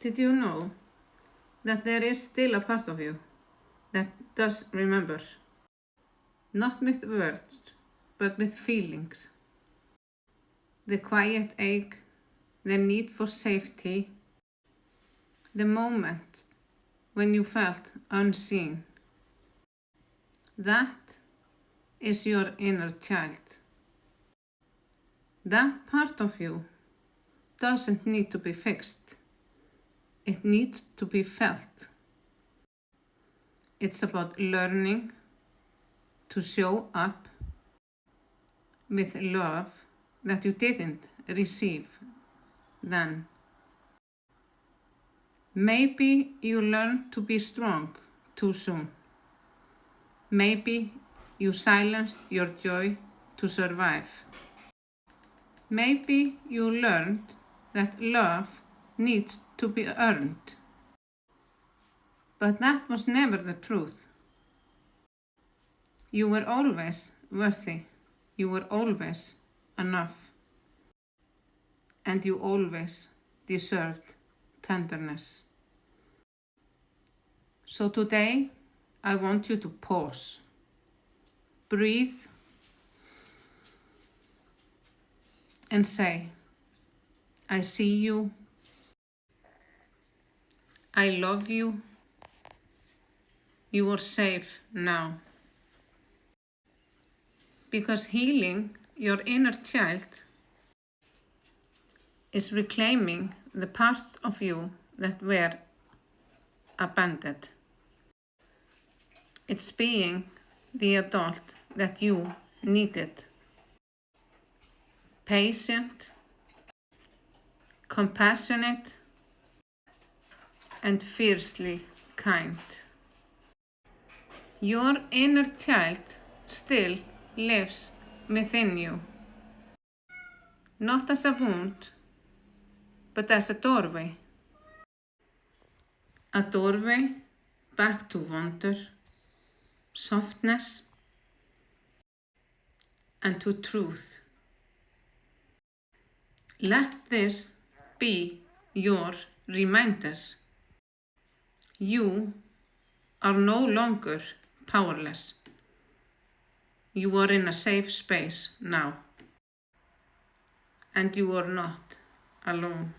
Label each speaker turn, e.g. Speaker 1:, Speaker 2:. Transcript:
Speaker 1: Did you know that there is still a part of you that does remember? Not with words, but with feelings. The quiet ache, the need for safety, the moment when you felt unseen. That is your inner child. That part of you doesn't need to be fixed. It needs to be felt. It's about learning to show up with love that you didn't receive then. Maybe you learned to be strong too soon. Maybe you silenced your joy to survive. Maybe you learned that love needs to be earned. But that was never the truth. You were always worthy. You were always enough. And you always deserved tenderness. So today, I want you to pause. Breathe. And say, I see you. I love you. You are safe now. Because healing your inner child is reclaiming the parts of you that were abandoned. It's being the adult that you needed. Patient, compassionate, and fiercely kind. Your inner child still lives within you, not as a wound, but as a doorway. A doorway back to wonder, softness, and to truth. Let this be your reminder. You are no longer powerless. You are in a safe space now. And you are not alone.